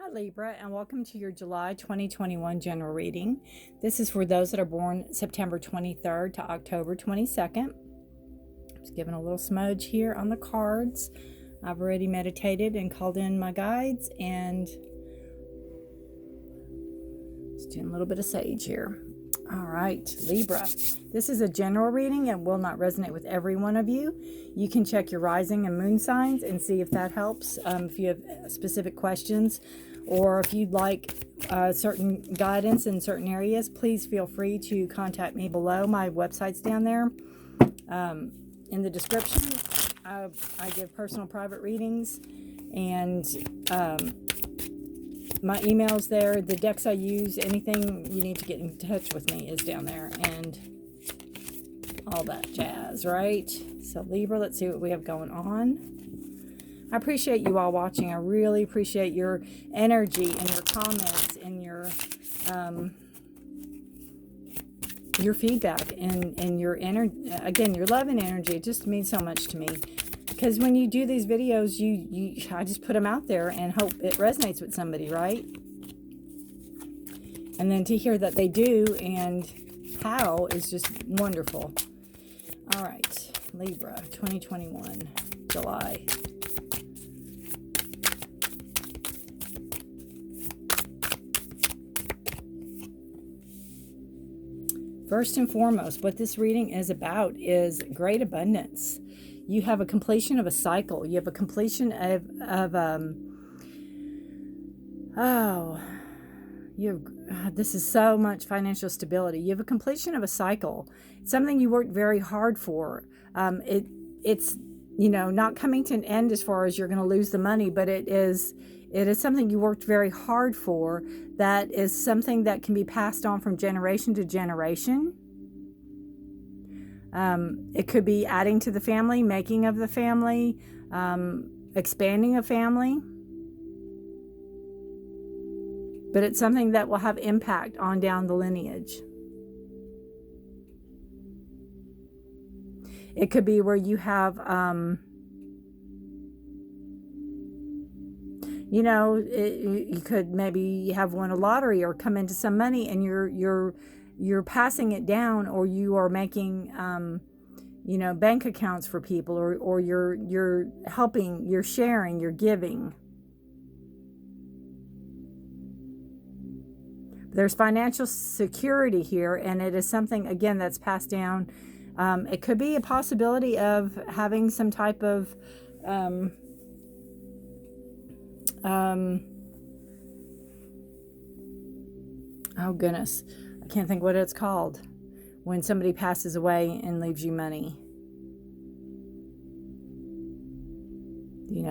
Hi Libra, and welcome to your July 2021 general reading. This is for those that are born September 23rd to October 22nd. Just giving a little smudge here on the cards. I've already meditated and called in my guides, and just doing a little bit of sage here. All right, Libra. This is a general reading and will not resonate with every one of you. You can check your rising and moon signs and see if that helps. If you have specific questions, or if you'd like certain guidance in certain areas, please feel free to contact me below. My website's down there in the description. I give personal private readings, and my email's there. The decks I use, anything you need to get in touch with me is down there, and all that jazz, right? So Libra, let's see what we have going on. I appreciate you all watching. I really appreciate your energy and your comments and your feedback and your again, your love and energy. It just means so much to me, because when you do these videos, I just put them out there and hope it resonates with somebody, right? And then to hear that they do and how is just wonderful. All right, Libra, 2021, July. First and foremost, what this reading is about is great abundance. You have a completion of a cycle. You have a completion this is so much financial stability. You have a completion of a cycle. It's something you worked very hard for. It's not coming to an end as far as you're going to lose the money, but it is something you worked very hard for. That is something that can be passed on from generation to generation. It could be adding to the family, making of the family, expanding a family. But it's something that will have impact on down the lineage. It could be where you have, you could maybe have won a lottery or come into some money, and you're passing it down, or you are making, bank accounts for people, or you're helping, you're sharing, you're giving. There's financial security here, and it is something, again, that's passed down. It could be a possibility of having some type of oh goodness, I can't think what it's called when somebody passes away and leaves you money.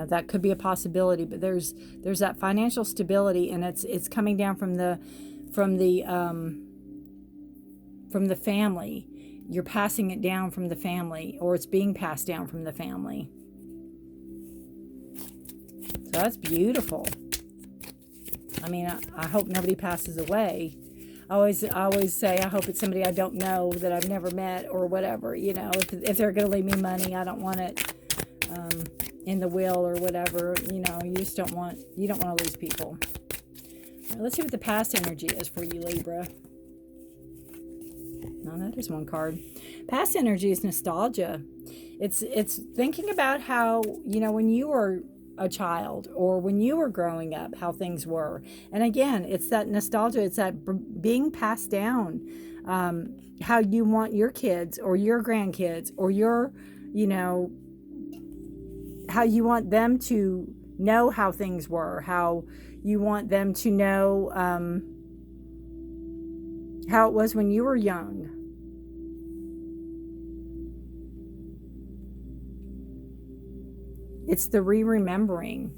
That could be a possibility, but there's that financial stability, and it's coming down from the family. You're passing it down from the family, or it's being passed down from the family. So that's beautiful. I mean, I hope nobody passes away. I always say, I hope it's somebody I don't know, that I've never met, or whatever. If they're going to leave me money, I don't want it in the will or whatever. You don't want to lose people. All right, let's see what the past energy is for you, Libra. No, that is one card. Past energy is nostalgia. It's thinking about how, when you were a child, or when you were growing up, how things were. And again, it's that nostalgia. It's that being passed down, how you want your kids or your grandkids, or your, how you want them to know how things were, how you want them to know how it was when you were young. It's the remembering.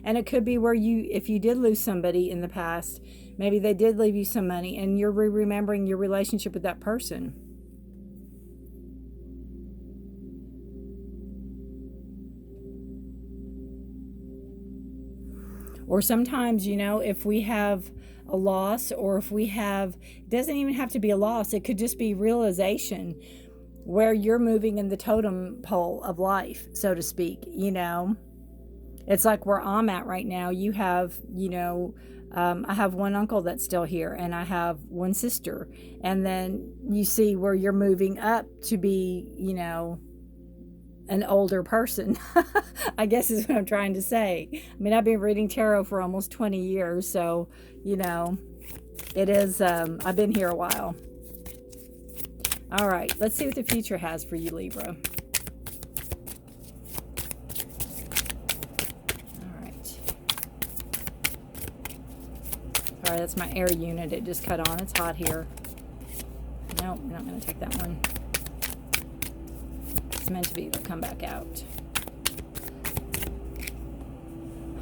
And it could be where if you did lose somebody in the past, maybe they did leave you some money, and you're remembering your relationship with that person. Or sometimes, if we have a loss, or if we have, it doesn't even have to be a loss. It could just be realization, where you're moving in the totem pole of life, so to speak. It's like where I'm at right now. You have, I have one uncle that's still here, and I have one sister. And then you see where you're moving up to be, an older person, I guess is what I'm trying to say. I mean, I've been reading tarot for almost 20 years, so, it is, I've been here a while. All right, let's see what the future has for you, Libra. Sorry, that's my air unit. It just cut on. It's hot here. No, we're not going to take that one. It's meant to be. They'll come back out.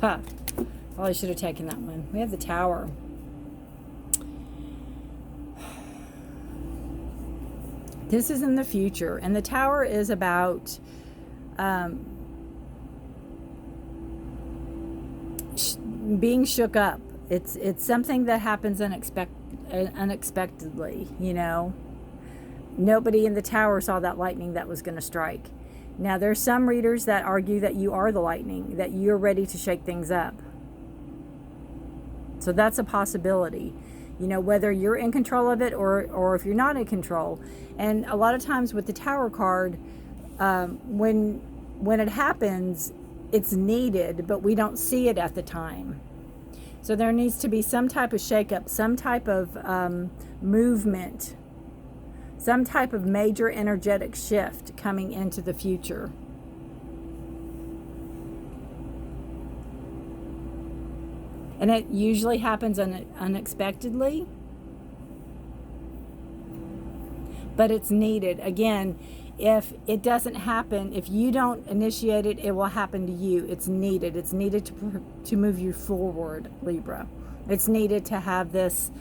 Ha! Probably should have taken that one. We have the Tower. This is in the future. And the Tower is about being shook up. It's something that happens unexpectedly, Nobody in the Tower saw that lightning that was going to strike. Now, there's some readers that argue that you are the lightning, that you're ready to shake things up. So that's a possibility, whether you're in control of it or if you're not in control. And a lot of times with the Tower card, when it happens, it's needed, but we don't see it at the time. So there needs to be some type of shakeup, some type of movement, some type of major energetic shift coming into the future. And it usually happens unexpectedly, but it's needed. Again, if it doesn't happen, if you don't initiate it, it will happen to you. It's needed. It's needed to move you forward, Libra. It's needed to have this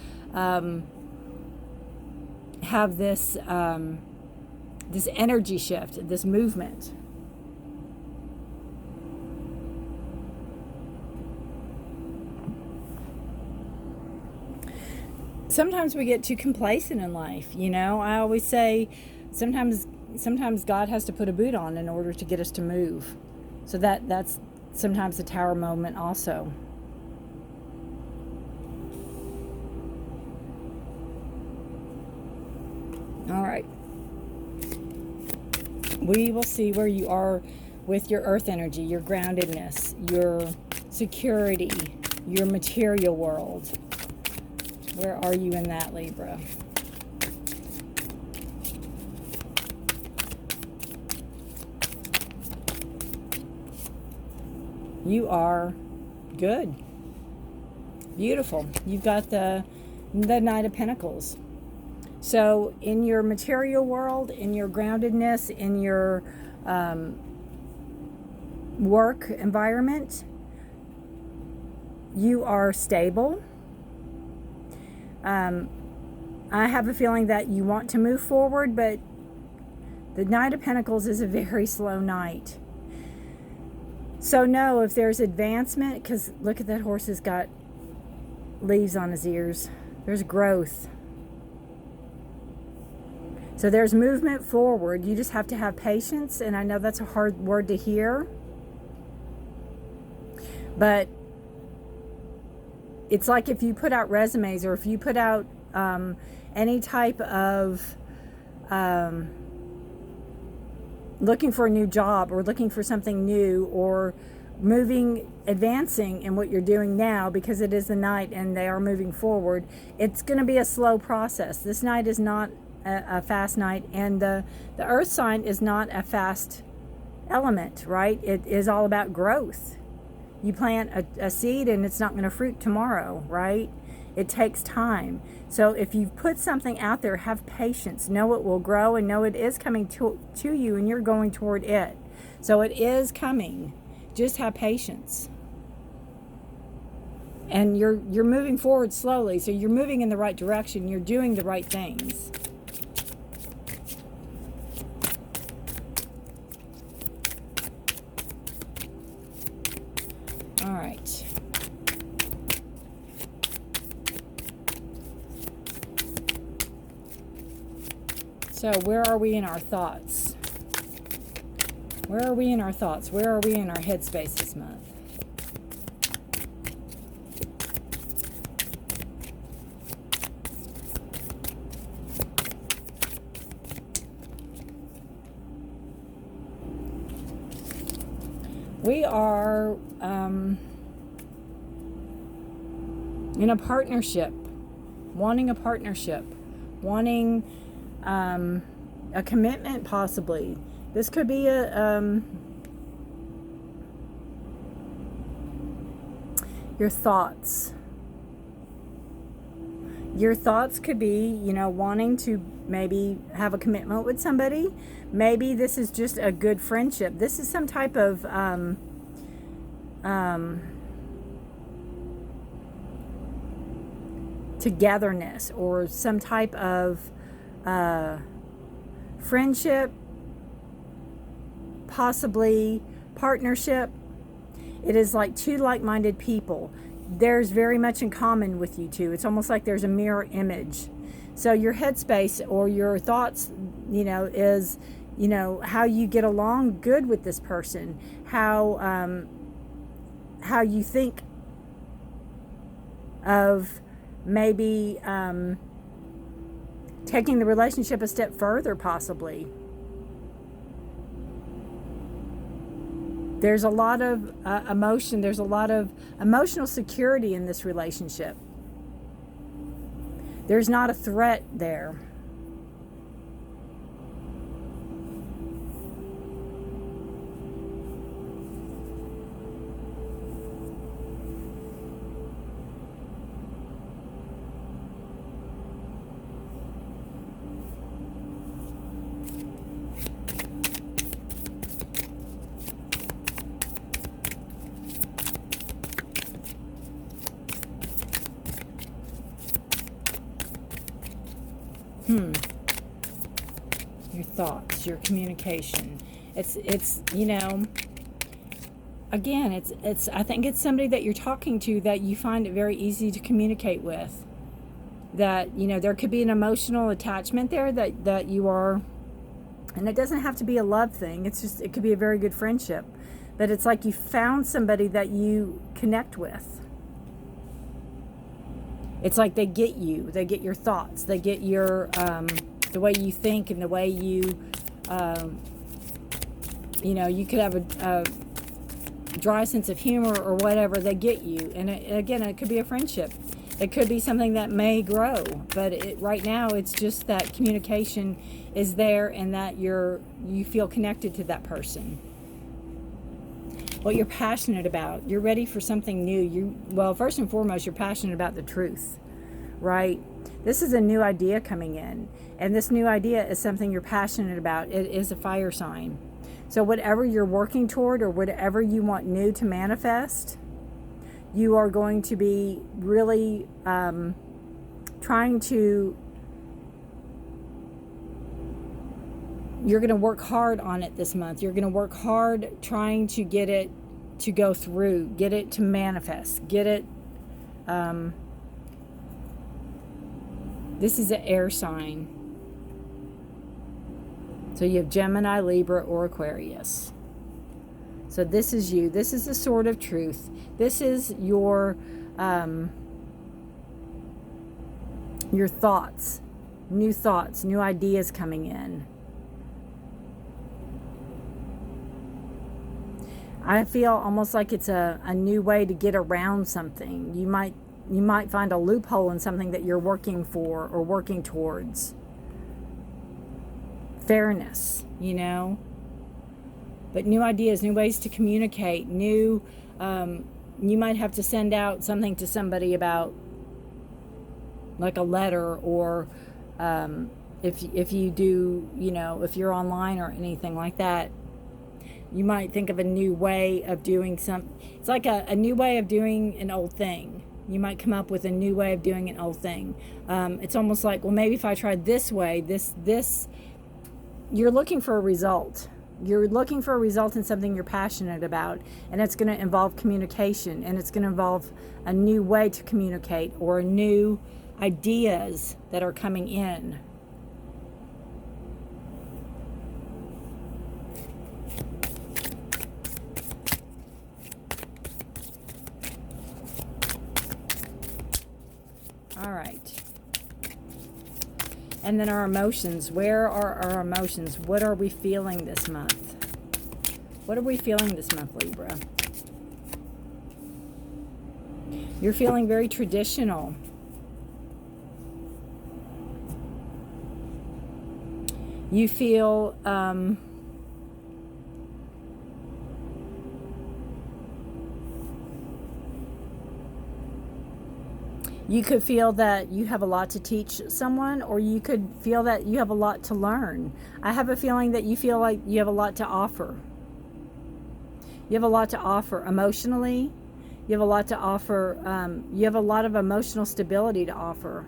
this energy shift, this movement. Sometimes we get too complacent in life, I always say sometimes God has to put a boot on in order to get us to move. So that's sometimes the Tower moment also. All right. We will see where you are with your earth energy, your groundedness, your security, your material world. Where are you in that, Libra? You are good. Beautiful. You've got the Knight of Pentacles. So in your material world, in your groundedness, in your work environment, you are stable. I have a feeling that you want to move forward, but the Knight of Pentacles is a very slow knight. So no, if there's advancement, because look at that horse has got leaves on his ears. There's growth. So there's movement forward. You just have to have patience, and I know that's a hard word to hear. But it's like if you put out resumes, or if you put out any type of looking for a new job, or looking for something new, or advancing in what you're doing now, because it is the Knight and they are moving forward, it's going to be a slow process. This Knight is not a fast Knight, and the earth sign is not a fast element, right? It is all about growth. You plant a seed and it's not going to fruit tomorrow, right? It takes time. So if you put something out there, have patience. Know it will grow, and know it is coming to you, and you're going toward it. So it is coming. Just have patience. And you're moving forward slowly. So you're moving in the right direction. You're doing the right things. All right. So where are we in our thoughts? Where are we in our thoughts? Where are we in our headspace this month? We are in a partnership, wanting a partnership, wanting a commitment possibly. This could be your thoughts. Your thoughts could be, you know, wanting to maybe have a commitment with somebody. Maybe this is just a good friendship. This is some type of togetherness, or some type of friendship, possibly partnership. It is like two like-minded people. There's very much in common with you two. It's almost like there's a mirror image. So your headspace or your thoughts, you know, is, you know, how you get along good with this person, how you think of maybe taking the relationship a step further, possibly. There's a lot of emotion. There's a lot of emotional security in this relationship. There's not a threat there. Your thoughts, your communication. It's you know, again, it's I think it's somebody that you're talking to that you find it very easy to communicate with. That, you know, there could be an emotional attachment there that you are, and it doesn't have to be a love thing. It's just, it could be a very good friendship. But it's like you found somebody that you connect with. It's like they get you. They get your thoughts. They get your the way you think, and the way you you know, you could have a dry sense of humor or whatever. They get you. And again, it could be a friendship. It could be something that may grow. But right now, it's just that communication is there, and that you feel connected to that person. What you're passionate about. You're ready for something new. Well, first and foremost, you're passionate about the truth, right? This is a new idea coming in, and this new idea is something you're passionate about. It is a fire sign. So whatever you're working toward, or whatever you want new to manifest, you are going to be really you're going to work hard on it this month. You're going to work hard trying to get it to go through, get it to manifest, get it. This is an air sign. So you have Gemini, Libra, or Aquarius. So this is you. This is the sword of truth. This is your thoughts, new ideas coming in. I feel almost like it's a new way to get around something. You might find a loophole in something that you're working for or working towards. Fairness, you know. But new ideas, new ways to communicate, you might have to send out something to somebody about, like a letter, or if you do, you know, if you're online or anything like that. You might think of a new way of doing something. It's like a new way of doing an old thing. You might come up with a new way of doing an old thing. It's almost like, well, maybe if I tried this way, this, you're looking for a result. You're looking for a result in something you're passionate about, and it's going to involve communication, and it's going to involve a new way to communicate, or new ideas that are coming in. All right. And then our emotions. Where are our emotions? What are we feeling this month? What are we feeling this month, Libra? You're feeling very traditional. You feel you could feel that you have a lot to teach someone, or you could feel that you have a lot to learn. I have a feeling that you feel like you have a lot to offer. You have a lot to offer emotionally. You have a lot to offer. You have a lot of emotional stability to offer.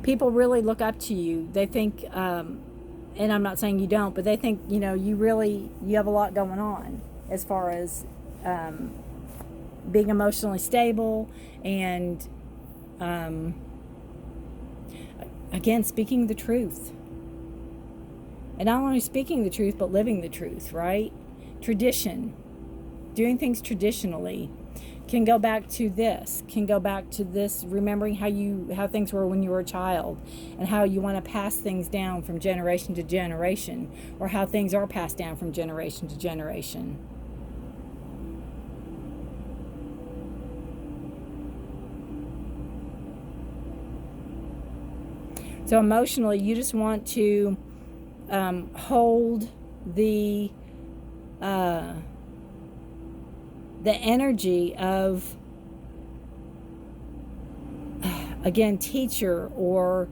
People really look up to you. They think, and I'm not saying you don't, but they think, you know, you have a lot going on as far as being emotionally stable and, again, speaking the truth. And not only speaking the truth, but living the truth, right? Tradition. Doing things traditionally can go back to this, remembering how things were when you were a child, and how you want to pass things down from generation to generation, or how things are passed down from generation to generation. So emotionally, you just want to hold the energy of, again, teacher, or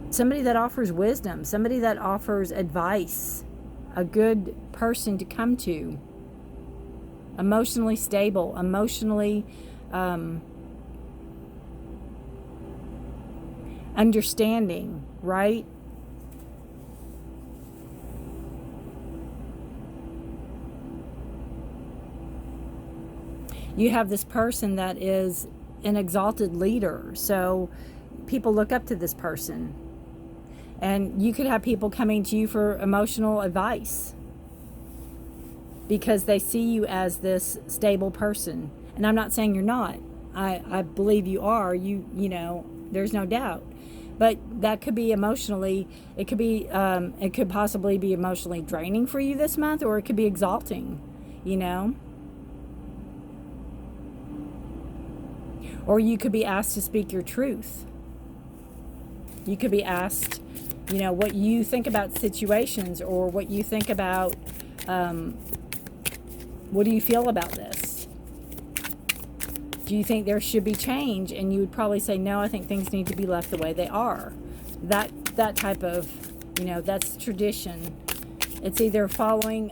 somebody that offers wisdom, somebody that offers advice, a good person to come to, emotionally stable, emotionally understanding, right? You have this person that is an exalted leader, so people look up to this person. And you could have people coming to you for emotional advice because they see you as this stable person. And I'm not saying you're not. I believe you are. You know, there's no doubt. But that could be emotionally, it could possibly be emotionally draining for you this month, or it could be exalting, you know. Or you could be asked to speak your truth. You could be asked, you know, what you think about situations, or what you think about, what do you feel about this? Do you think there should be change? And you would probably say, no, I think things need to be left the way they are. That type of, you know, that's tradition. It's either following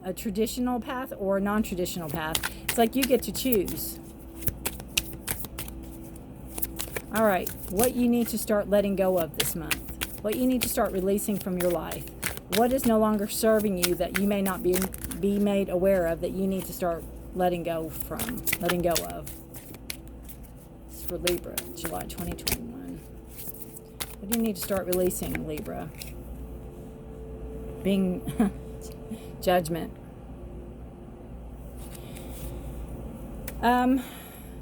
a traditional path or a non-traditional path. It's like you get to choose. All right, what you need to start letting go of this month. What you need to start releasing from your life. What is no longer serving you that you may not be made aware of, that you need to start letting go of. This is for Libra, July 2021. What do you need to start releasing, Libra? Being judgment.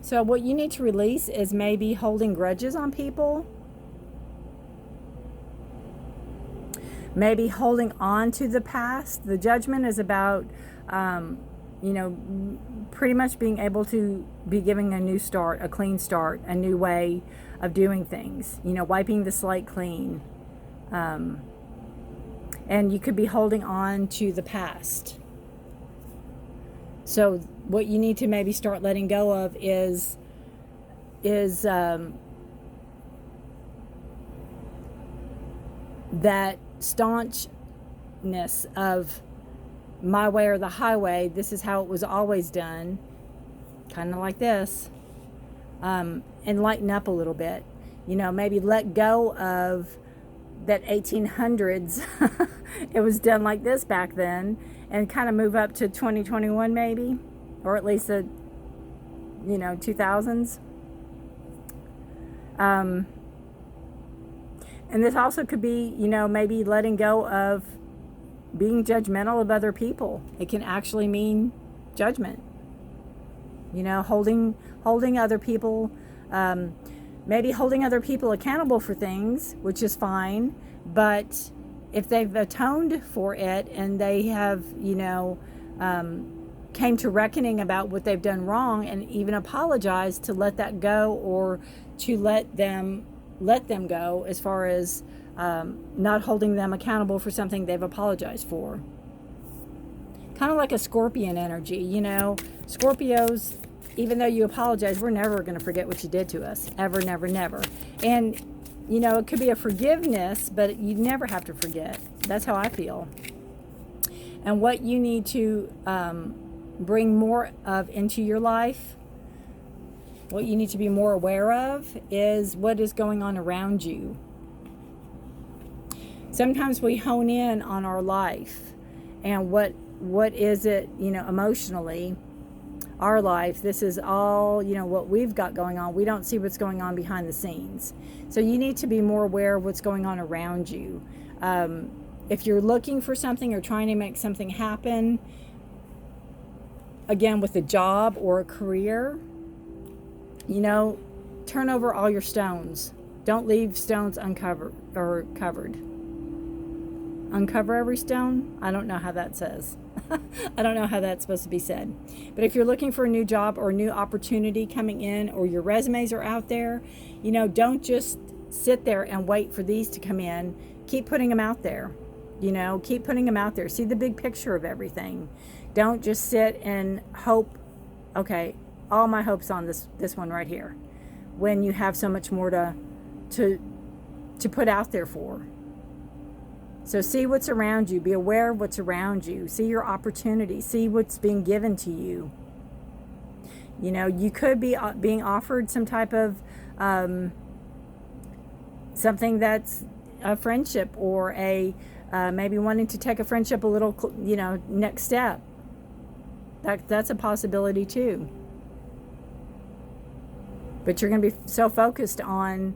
So what you need to release is maybe holding grudges on people. Maybe holding on to the past. The judgment is about, you know, pretty much being able to be giving a new start, a clean start, a new way of doing things. You know, wiping the slate clean. And you could be holding on to the past. So what you need to maybe start letting go of is that staunchness of my way or the highway. This is how it was always done, kind of like this, and lighten up a little bit. You know, maybe let go of that 1800s. It was done like this back then, and kind of move up to 2021 maybe, or at least the, you know, 2000s. And this also could be, you know, maybe letting go of being judgmental of other people. It can actually mean judgment. You know, holding other people, maybe holding other people accountable for things, which is fine, but if they've atoned for it and they have, came to reckoning about what they've done wrong and even apologized, to let that go, or to let them go, as far as not holding them accountable for something they've apologized for. Kind of like a Scorpion energy, Scorpios, even though you apologize, we're never going to forget what you did to us. Ever, never, never. And, it could be a forgiveness, but you never have to forget. That's how I feel. And what you need to bring more of into your life, what you need to be more aware of, is what is going on around you. Sometimes we hone in on our life and what is it, emotionally, our life. This is all, what we've got going on. We don't see what's going on behind the scenes. So you need to be more aware of what's going on around you. If you're looking for something or trying to make something happen, again, with a job or a career, turn over all your stones. Don't leave stones uncovered or covered. Uncover every stone? I don't know how that says. I don't know how that's supposed to be said. But if you're looking for a new job or a new opportunity coming in, or your resumes are out there, don't just sit there and wait for these to come in. Keep putting them out there. Keep putting them out there. See the big picture of everything. Don't just sit and hope, okay, all my hopes on this one right here, when you have so much more to put out there for. So see what's around you. Be aware of what's around you. See your opportunity. See what's being given to you. You could be being offered some type of something that's a friendship, or a maybe wanting to take a friendship a little, next step. That's a possibility too. But you're going to be so focused on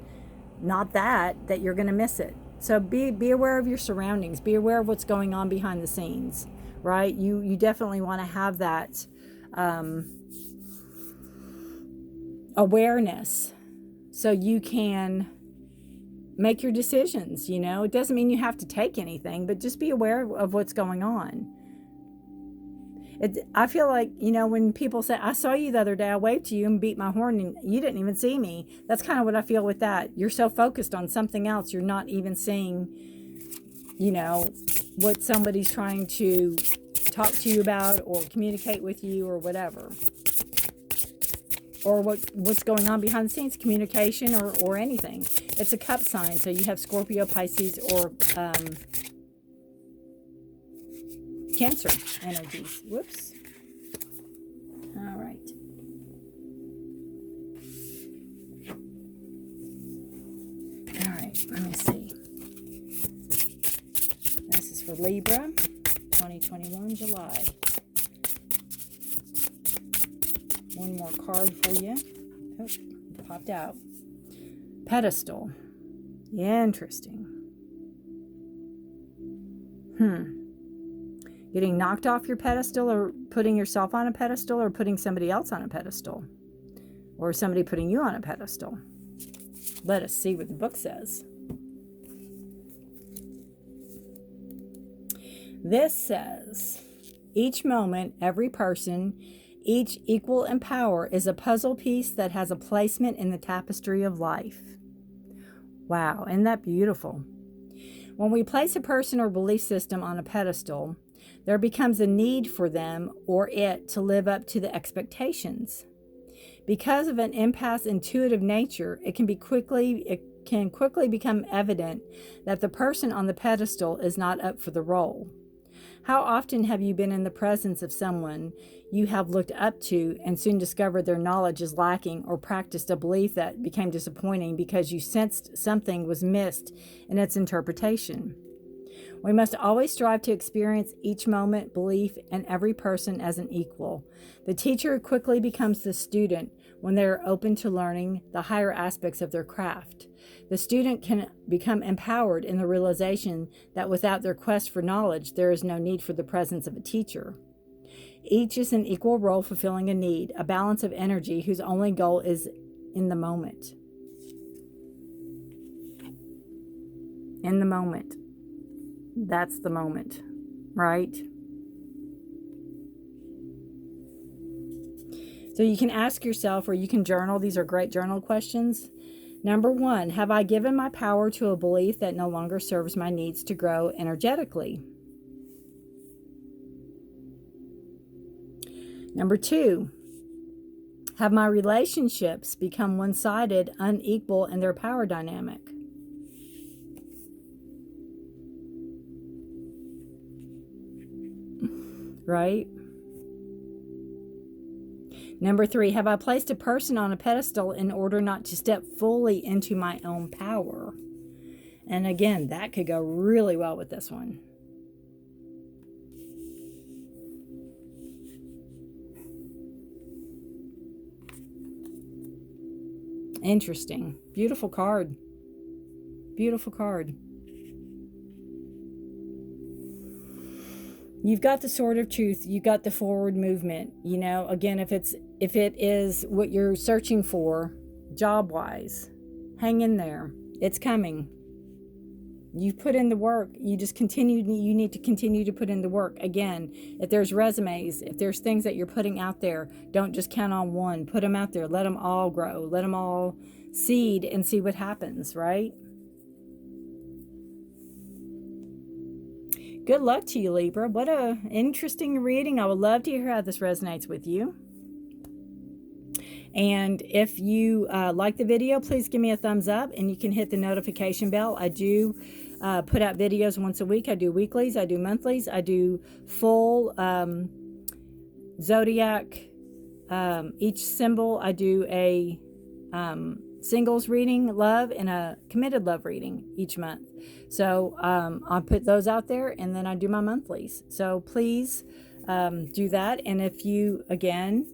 not that you're going to miss it. So be aware of your surroundings. Be aware of what's going on behind the scenes, right? You definitely want to have that awareness, so you can make your decisions. It doesn't mean you have to take anything, but just be aware of what's going on. I feel like, when people say, I saw you the other day, I waved to you and beat my horn and you didn't even see me. That's kind of what I feel with that. You're so focused on something else, you're not even seeing, what somebody's trying to talk to you about or communicate with you or whatever. Or what's going on behind the scenes, communication or anything. It's a cup sign, so you have Scorpio, Pisces, or Cancer energies. Whoops. All right. All right, let me see. This is for Libra, 2021, July. One more card for you. Oh, popped out. Pedestal. Interesting. Getting knocked off your pedestal, or putting yourself on a pedestal, or putting somebody else on a pedestal, or somebody putting you on a pedestal. Let us see what the book says. This says, each moment, every person, each equal in power, is a puzzle piece that has a placement in the tapestry of life. Wow, isn't that beautiful? When we place a person or belief system on a pedestal, there becomes a need for them or it to live up to the expectations. Because of an empath's intuitive nature, it can quickly become evident that the person on the pedestal is not up for the role. How often have you been in the presence of someone you have looked up to and soon discovered their knowledge is lacking, or practiced a belief that became disappointing because you sensed something was missed in its interpretation? We must always strive to experience each moment, belief, and every person as an equal. The teacher quickly becomes the student when they are open to learning the higher aspects of their craft. The student can become empowered in the realization that without their quest for knowledge, there is no need for the presence of a teacher. Each is an equal role fulfilling a need, a balance of energy whose only goal is in the moment. in the moment. That's the moment, right? So you can ask yourself, or you can journal. These are great journal questions. Number 1, have I given my power to a belief that no longer serves my needs to grow energetically? Number 2, have my relationships become one-sided, unequal in their power dynamic? Right? Number 3, have I placed a person on a pedestal in order not to step fully into my own power? And again, that could go really well with this one. Interesting. Beautiful card. Beautiful card. You've got the sword of truth. You've got the forward movement. You know, again, if it is what you're searching for, job-wise, hang in there. It's coming. You've put in the work. You need to continue to put in the work. Again, if there's resumes, if there's things that you're putting out there, don't just count on one. Put them out there. Let them all grow. Let them all seed and see what happens, right? Good luck to you, Libra. What an interesting reading. I would love to hear how this resonates with you. And if you like the video, please give me a thumbs up, and you can hit the notification bell. I do put out videos once a week. I do weeklies, I do monthlies, I do full zodiac, each symbol. I do a singles reading, love, and a committed love reading each month. So I put those out there, and then I do my monthlies. So please do that. And if you, again,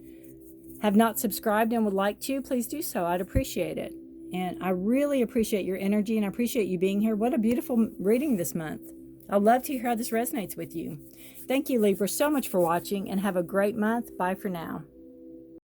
have not subscribed and would like to, please do so. I'd appreciate it. And I really appreciate your energy, and I appreciate you being here. What a beautiful reading this month. I'd love to hear how this resonates with you. Thank you, Libra, so much for watching, and have a great month. Bye for now.